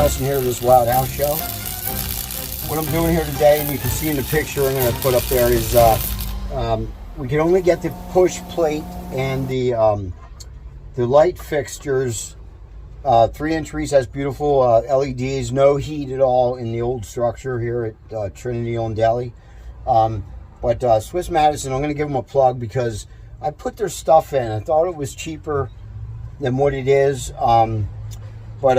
Madison here at this Wild House Show. What I'm doing here today, and you can see in the picture I'm going to put up there, is we can only get the push plate and the light fixtures. 3-inch recessed, beautiful LEDs, no heat at all in the old structure here at Trinity on Delhi. But Swiss Madison, I'm going to give them a plug because I put their stuff in. I thought it was cheaper than what it is. But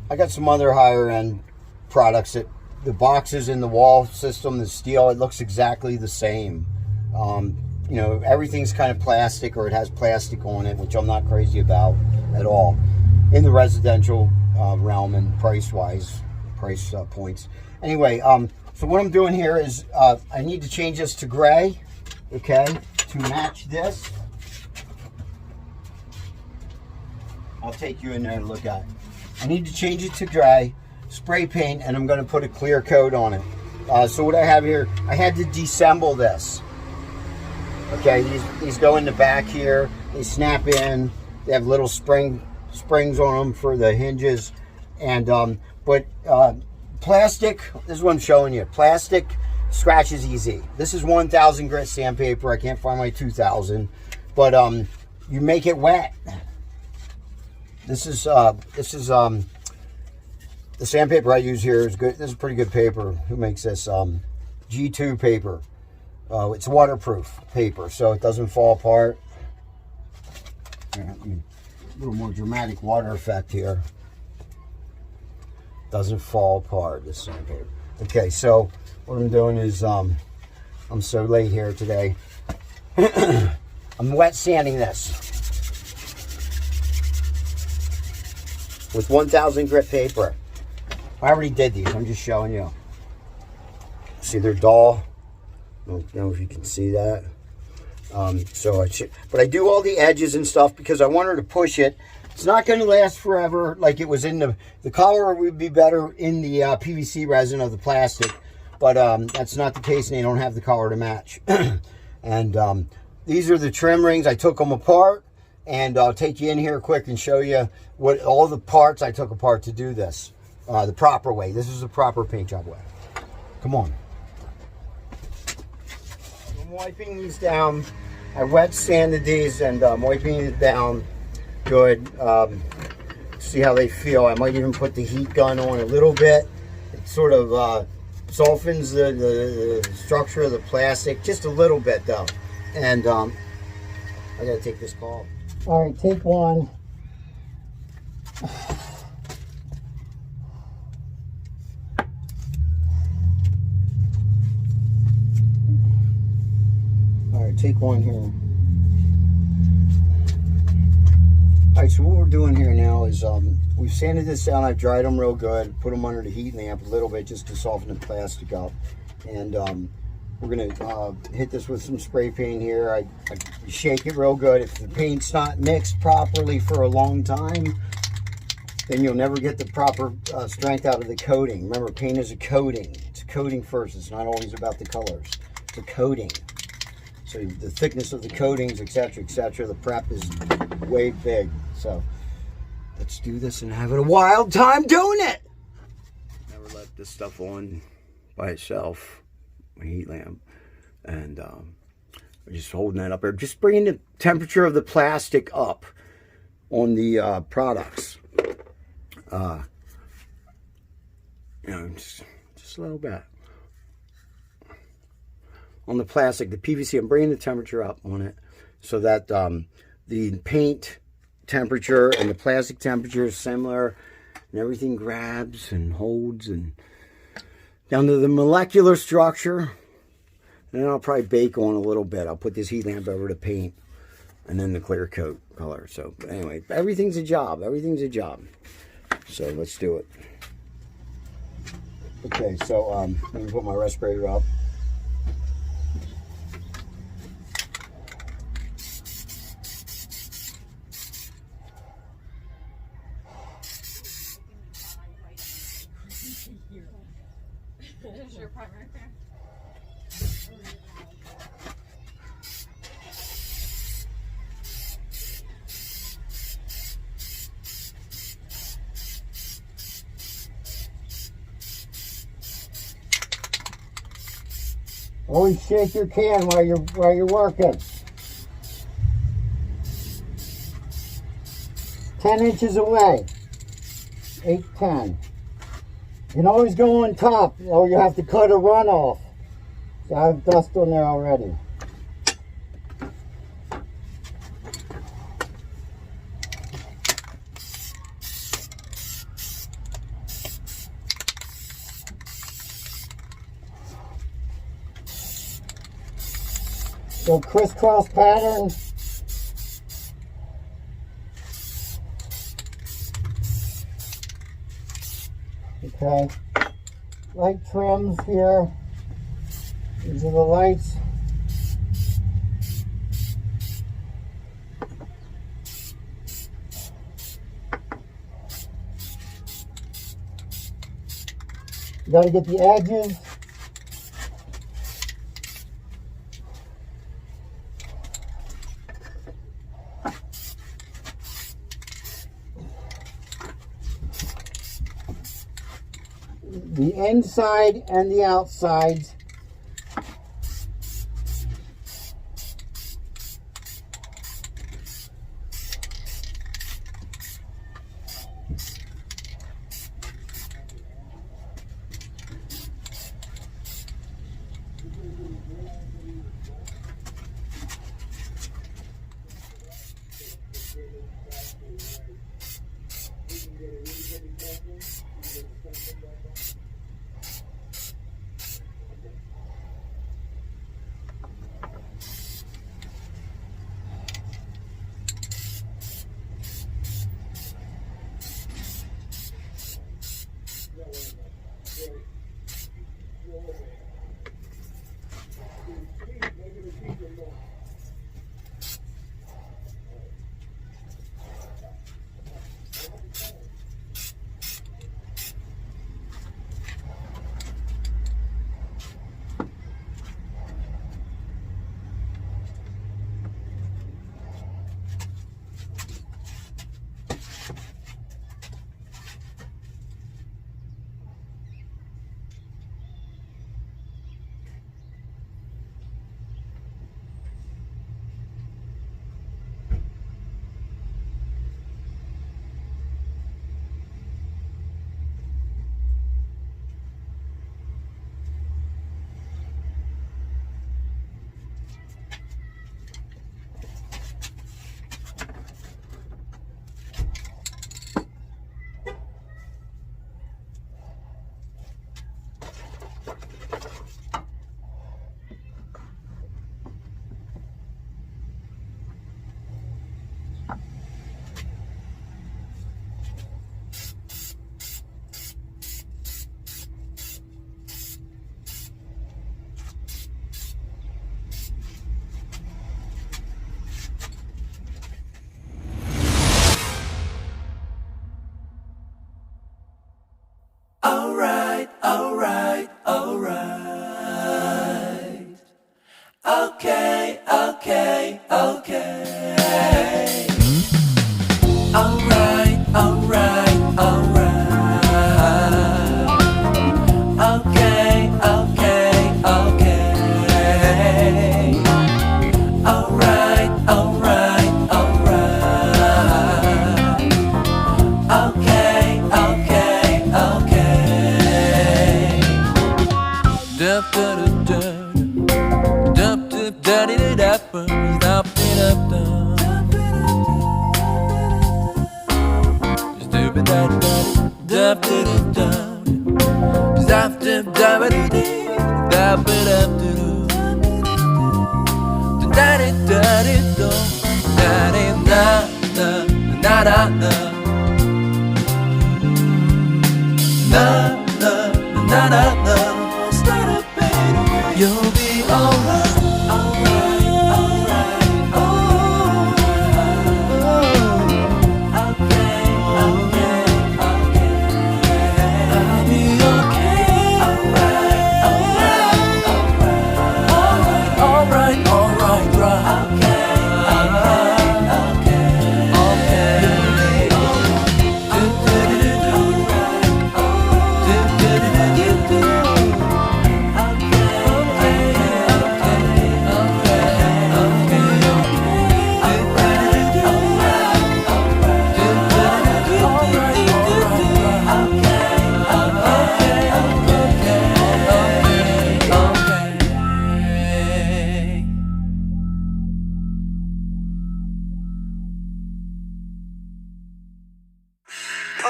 I got some other higher end products that the boxes in the wall system, the steel, it looks exactly the same. You know, everything's kind of plastic, or it has plastic on it, which I'm not crazy about at all in the residential realm and price points. Anyway, so what I'm doing here is I need to change this to gray, okay, to match this. I'll take you in there and look at it. I need to change it to gray, spray paint, and I'm going to put a clear coat on it. So what I have here, I had to disassemble this. Okay, these go in the back here. They snap in. They have little springs on them for the hinges. And plastic, this is what I'm showing you. Plastic scratches easy. This is 1,000 grit sandpaper. I can't find my 2,000. But you make it wet. This is the sandpaper I use here is good. This is pretty good paper. Who makes this? G2 paper. It's waterproof paper, so it doesn't fall apart. A little more dramatic water effect here. Doesn't fall apart, this sandpaper. Okay, so what I'm doing is, I'm so late here today. I'm wet sanding this with 1,000 grit paper. I already did these. I'm just showing you. See, they're dull. I don't know if you can see that. But I do all the edges and stuff because I want her to push it. It's not going to last forever like it was in the color would be better in the PVC resin of the plastic, but that's not the case, and they don't have the color to match. And these are the trim rings. I took them apart, and I'll take you in here quick and show you what all the parts I took apart to do this the proper way. This is the proper paint job way. Come on. I'm wiping these down. I wet sanded these, and I'm wiping it down good. See how they feel. I might even put the heat gun on a little bit. It sort of softens the structure of the plastic just a little bit though. And I gotta take this call. All right, take one. All right, take one here. All right, so what we're doing here now is we've sanded this down. I've dried them real good, put them under the heat lamp a little bit just to soften the plastic up. And we're gonna hit this with some spray paint here. I shake it real good. If the paint's not mixed properly for a long time, then you'll never get the proper strength out of the coating. Remember, paint is a coating. It's a coating first. It's not always about the colors. It's a coating. So the thickness of the coatings, etc., etc., the prep is way big. So let's do this and have it a wild time doing it. Never let this stuff on by itself, my heat lamp, and we're just holding that up there, just bringing the temperature of the plastic up on the products. You know, just a little bit. On the plastic, the PVC, I'm bringing the temperature up on it so that the paint temperature and the plastic temperature is similar, and everything grabs and holds and down to the molecular structure. And then I'll probably bake on a little bit. I'll put this heat lamp over the paint and then the clear coat color. So anyway, everything's a job. Everything's a job. So let's do it. Okay, so let me put my respirator up. Is your partner right there? Always shake your can while you're working. 10 inches away. 8, 10. You can always go on top, or you have to cut a runoff. So I have dust on there already. So crisscross pattern. Okay. Light trims here. These are the lights. You got to get the edges. The inside and the outsides. Alright. Okay. Alright. You'll be alright. You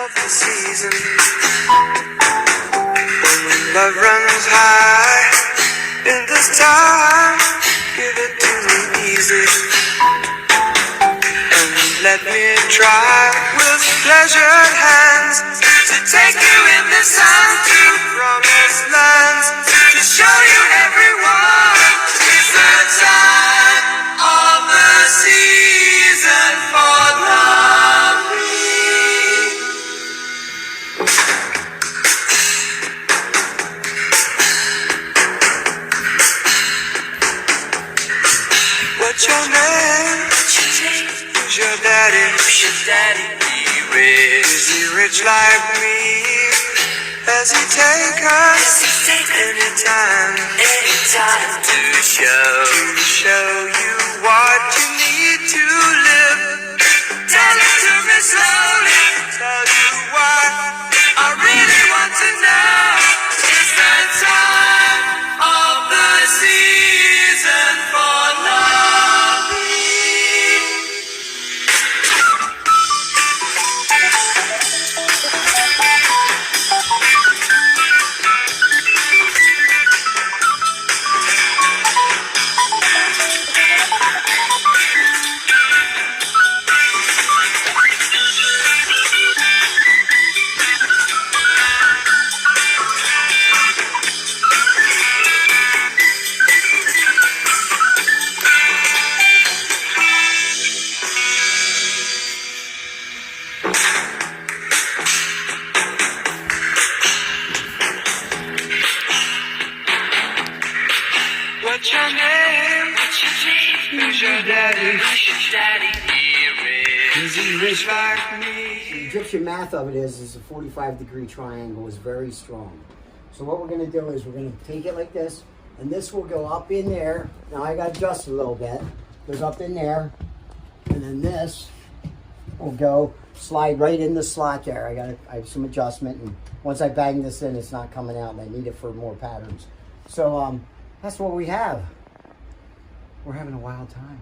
of the season. When love runs high in this time, give it to me easy. And let me try with pleasured hands to take you in the sun to promised lands, to show you everyone it's the time of the season for loving. What's your name? Who's your daddy? Is he rich like me? Does he take us anytime to show you what you need to live? Tell it to me slowly, tell you why I really want to know. It's the time of the season for loving. What's your name? Who's your daddy? Is he rich like me? The Egyptian math of it is a 45-degree triangle is very strong. So what we're going to do is we're going to take it like this, and this will go up in there. Now I got to adjust a little bit. Goes up in there, and then this will go slide right in the slot there. I have some adjustment, and once I bang this in, it's not coming out, and I need it for more patterns. So that's what we have. We're having a wild time.